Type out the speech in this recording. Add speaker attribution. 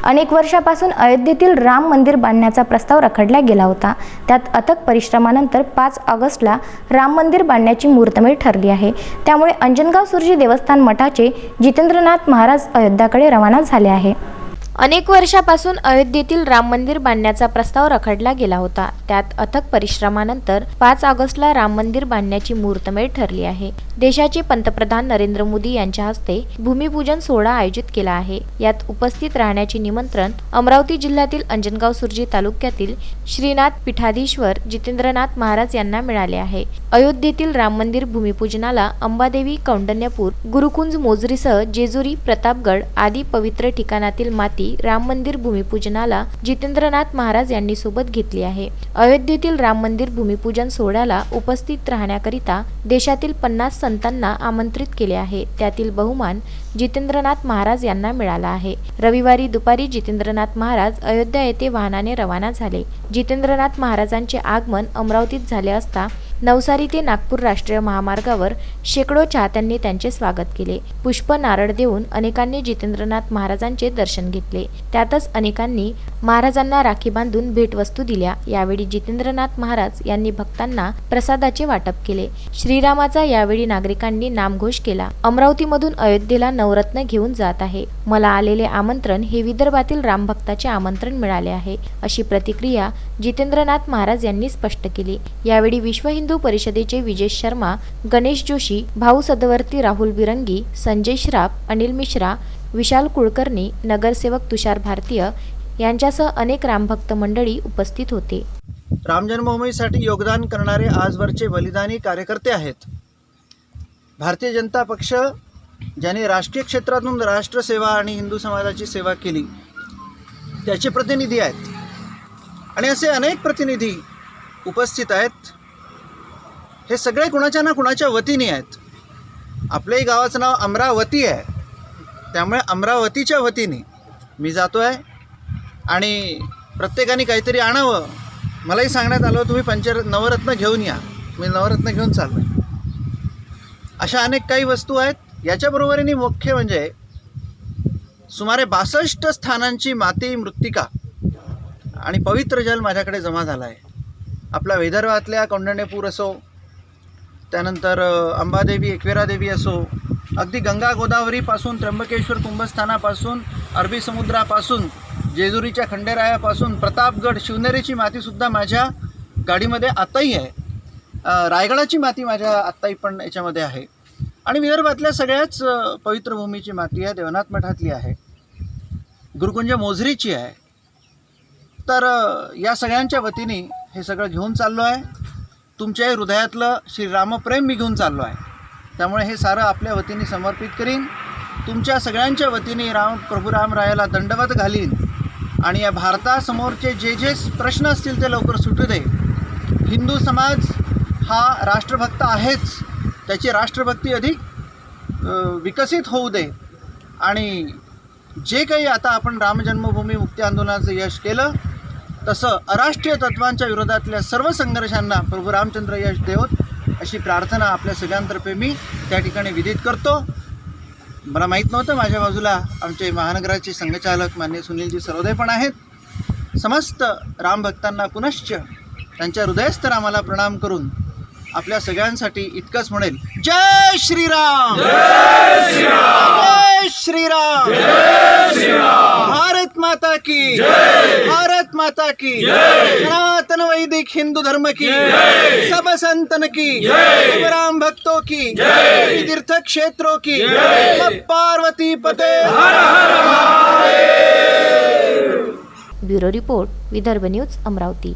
Speaker 1: अनेक वर्षापासून अयोध्येतील राम मंदिर बांधण्याचा प्रस्ताव रखडला गेला होता। त्यात अथक परिश्रमानंतर 5 ऑगस्टला राम मंदिर बांधण्याची मुहूर्तमेढ ठरली आहे। त्यामुळे अंजनगाव सुर्जी देवस्थान मठाचे जितेंद्रनाथ महाराज अयोध्याकडे रवाना झाले आहे। अनेक वर्षापासून अयोध्येतील राम मंदिर बांधण्याचा प्रस्ताव रखडला गेला होता। त्यात अथक परिश्रमानंतर 5 ऑगस्टला राम मंदिर बांधण्याची मुहूर्तमेढ ठरली आहे। देशाचे पंतप्रधान नरेंद्र मोदी यांच्या हस्ते भूमिपूजन सोहळा आयोजित केला आहे। यात उपस्थित राहण्याचे निमंत्रण अमरावती जिल्ह्यातील अंजनगाव सुर्जी तालुक्यातील श्रीनाथ पीठाधीश्वर जितेंद्रनाथ महाराज यांना मिळाले आहे। अयोध्येतील राम मंदिर भूमिपूजनाला अंबादेवी, कौंडण्यपूर, गुरुकुंज मोजरीसह जेजुरी, प्रतापगड आदी पवित्र ठिकाणातील माती राम मंदिर भूमिपूजनाला जितेंद्रनाथ महाराज यांनी सोबत घेतली आहे। अयोध्येतील राम मंदिर भूमिपूजन सोहळ्याला उपस्थित राहण्याकरिता देशातील 50 संतांना आमंत्रित केले आहे। त्यातील बहुमान जितेंद्रनाथ महाराज यांना मिळाला आहे। रविवारी दुपारी जितेंद्रनाथ महाराज अयोध्या येथे वाहनाने रवाना झाले। जितेंद्रनाथ महाराजांचे आगमन अमरावतीत झाले असता नवसारी ते नागपूर राष्ट्रीय महामार्गावर शेकडो चाहत्यांनी त्यांचे स्वागत केले। पुष्प, नारळ देऊन अनेकांनी जितेंद्रनाथ महाराजांचे दर्शन घेतले। त्यातच अनेकांनी महाराजांना राखी बांधून भेटवस्तू दिल्या। यावेळी जितेंद्रनाथ महाराज यांनी भक्तांना प्रसादाचे वाटप केले। श्रीरामाचा यावेळी नागरिकांनी नामघोष केला। अमरावतीमधून अयोध्येला नवरत्न घेऊन जात आहे। मला आलेले आमंत्रण हे विदर्भातील रामभक्ताचे आमंत्रण मिळाले आहे, अशी प्रतिक्रिया जितेंद्रनाथ महाराज यांनी स्पष्ट केली। यावेळी विश्व हिंदू परिषदेचे विजय शर्मा, गणेश जोशी, भाऊ सदवर्ती राहुल बिरंगी, संजय श्राफ, अनिल मिश्रा, विशाल कुलकर्णी, नगरसेवक तुषार भारतीय यांच्यासह अनेक रामभक्त मंडळी उपस्थित होते।
Speaker 2: राम जन्मभूमीसाठी योगदान करणारे आजवरचे बलिदानी कार्यकर्ते आहेत। भारतीय जनता पक्ष ज्यांनी राष्ट्रीय क्षेत्रातून राष्ट्रसेवा आणि हिंदू समाजाची सेवा केली त्याचे प्रतिनिधी आहेत आणि असे अनेक प्रतिनिधी उपस्थित आहेत। हे सगळे कुणाच्या ना कुणाच्या वतीने आहेत। आपल्याही गावाचं नाव अमरावती आहे, त्यामुळे अमरावतीच्या वतीने मी जातो आहे आणि प्रत्येकाने काहीतरी आणावं। मलाही सांगण्यात आलं तुम्ही नवरत्न घेऊन या, मी नवरत्न घेऊन चाललो आहे। अशा अनेक काही वस्तू आहेत। याच्याबरोबरीने मुख्य म्हणजे सुमारे 62 स्थानांची माती, मृत्तिका आणि पवित्र जल माझ्याकडे जमा झाला आहे। आपल्या विदर्भातल्या कौंडण्यपूर असो, त्यानंतर अंबादेवी, एकविरा देवी असो, अगदी गंगा गोदावरीपासून त्र्यंबकेश्वर कुंभस्थानापासून, अरबी समुद्रापासून, जेजुरीच्या खंडेरायापासून, प्रतापगड, शिवनेरीची मातीसुद्धा माझ्या गाडीमध्ये आताही आहे। रायगडाची माती माझ्या आत्ताही पण याच्यामध्ये आहे आणि विदर्भातल्या सगळ्याच पवित्र भूमीची माती आहे। देवनाथ मठातली आहे, गुरुकुंज मोजरीची आहे। तर या सगळ्यांच्या वतीने हे सगळं घेऊन चाललो आहे। तुमच्या हृदयातलं श्रीरामप्रेम मी घेऊन चाललो आहे, त्यामुळे हे सारं आपल्या वतीने समर्पित करीन। तुमच्या सगळ्यांच्या वतीने प्रभू रामरायाला दंडवत घालीन आणि या भारतासमोरचे जे प्रश्न असतील ते लवकर सुटू दे। हिंदू समाज हा राष्ट्रभक्त आहेच, त्याची राष्ट्रभक्ती अधिक विकसित होऊ दे आणि जे काही आता आपण राम जन्मभूमी मुक्ती आंदोलनाचं यश केलं तसं अराष्ट्रीय तत्वांच्या विरोधातल्या सर्व संघर्षांना प्रभू रामचंद्र यश देवोत, अशी प्रार्थना आपल्या सगळ्यांतर्फे मी त्या ठिकाणी विदित करतो। मला माहीत नव्हतं माझ्या बाजूला आमचे महानगराचे संघचालक मान्य सुनीलजी सरोदे पण आहेत। समस्त रामभक्तांना पुनश्च त्यांच्या हृदयस्थ रामाला प्रणाम करून आपल्या सगळ्यांसाठी इतकंच म्हणेल, जय श्रीराम, जय श्रीराम, जय श्रीराम, जय श्रीराम, भारत माता की जय, भारत माता की जय, सनातन वैदिक हिंदू धर्म की जय, सब संतन की जय, सब राम भक्तों की जय, तीर्थ क्षेत्रों की जय, पार्वती पते हर हर Mahadev.
Speaker 1: Bureau report, Vidarbha news, Amravati.